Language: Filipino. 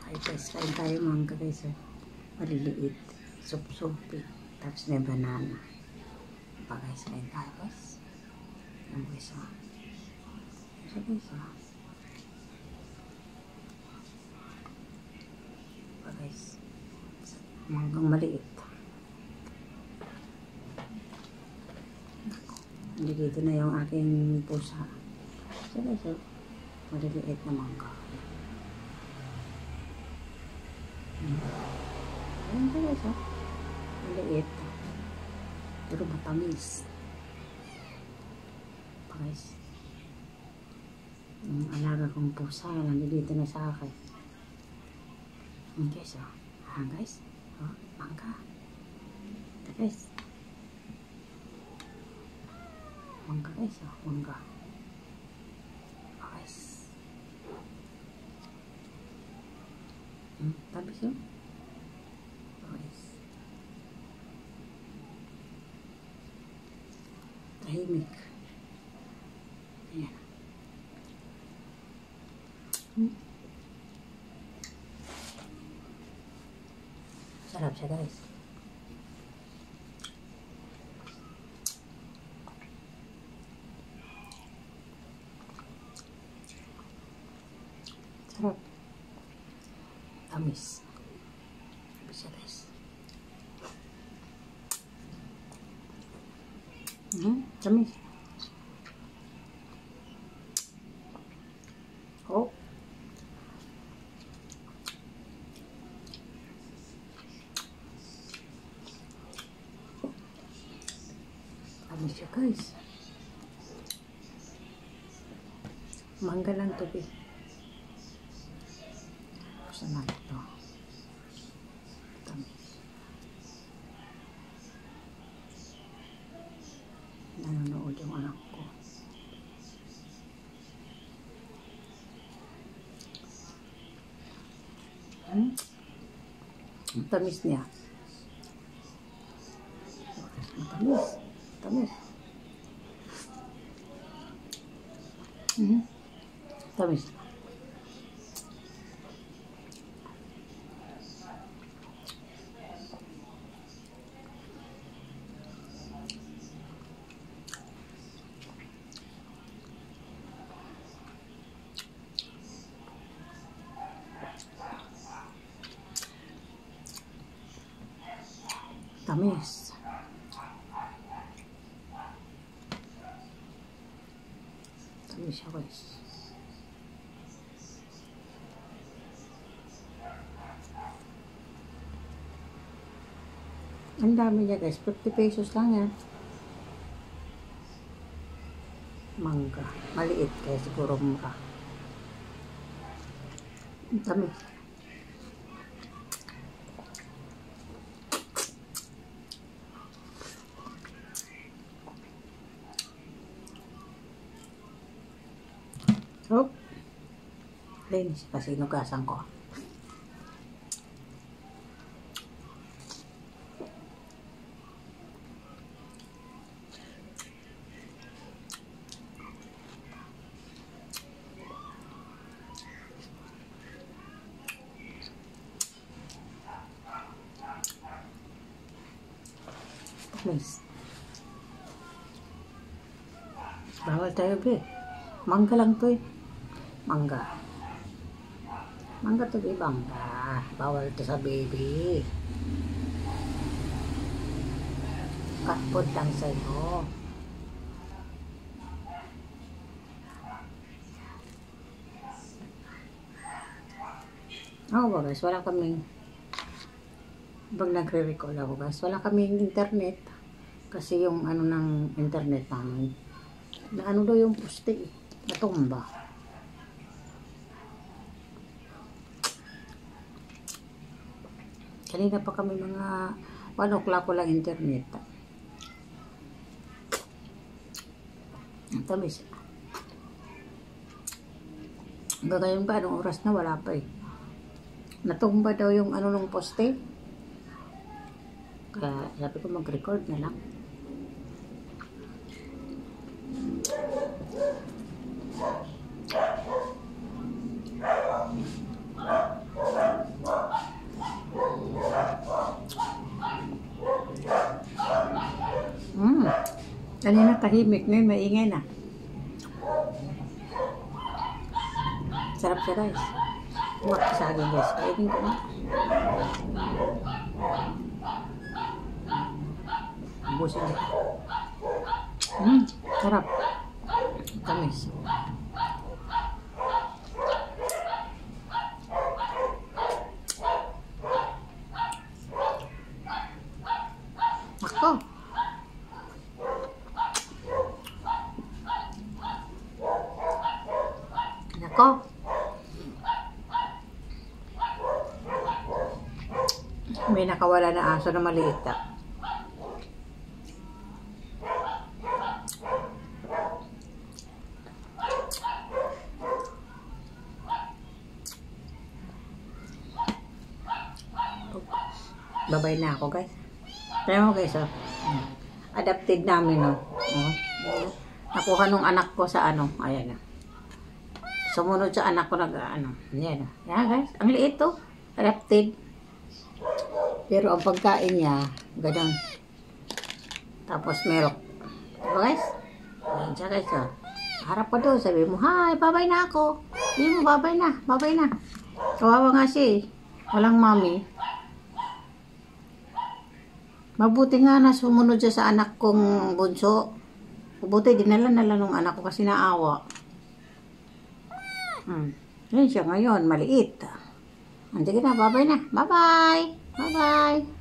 Ay guys, kain tayo mangga guys. Maliliit. Sup-supi. Tapos may banana. Pa guys, kain tayo guys. Ayan guys ha. Ayan guys ha. Pa guys. Manggang maliit. Hindi dito na yung aking pusa. So guys ha. Maliliit na mangga. Ayan ka guys, oh. Maliit. Pero matamis. Pa guys. Yung alaga kong pusa, nandito na sa akin. Ayan guys, oh. Ayan guys. Oh, mangga. Ito guys. Mangga guys, oh. Mangga. Oh guys. Tapos yun. Guys. Tahimik. Ayan. Sarap siya guys. Sarap. Tamis. Bisa guys. Tamis. Oh. Tamis siya guys. Mangga lang to be. Buksan natin ito. Nanonood yung anak ko. Ang tamis niya. Tamis. Tamis. Tamis. Tamis. Tamis siya guys. Ang dami niya guys. 50 pesos lang yan. Mangga. Maliit kaya siguro mura. Ang tamis. Oh, linis kasi inugasan ko. Please. Bawal tayo be. Mangga lang to eh. Mangga. Mangga to be mangga. Bawal to sa baby. Cat food lang sa'yo. Ba guys, wala kaming pag nagre-recall ako guys, wala kaming internet. Kasi yung ano ng internet namin, na ano daw yung poste eh, natumba. Kanina pa kami mga 1 o'clock ko lang internet. Ang tamis. Gagayon pa, anong oras na, wala pa eh. Natumba daw yung ano nung poste. Kaya sabi ko mag-record na lang. Kanina tahimik, ngayon maingay na. Sarap siya guys. Huwag sa akin guys. Kainin ko na. Busin na. Sarap. Tamis. Ako. Nako. May nakawala na aso na maliit ah. Babay na ako guys. Kaya mo guys oh. Adapted namin oh. Nakuha nung anak ko sa ano. Ayan oh. Sumunod sa anak ko nag ano. Yan oh. Yan guys. Ang liit oh. Adapted. Pero ang pagkain niya, ganun. Tapos milk. Diba guys? Ayan siya guys oh. Harap ko doon. Sabi mo, hi, babay na ako. Sabi mo, babay na. Babay na. Kawawa nga siya eh. Walang mommy. Mabuti nga na sumunod siya sa anak kong bunso. Mabuti, dinala nung anak ko kasi naawa. Yan siya ngayon, maliit. Hindi ka na, babay na. Bye-bye! Bye-bye!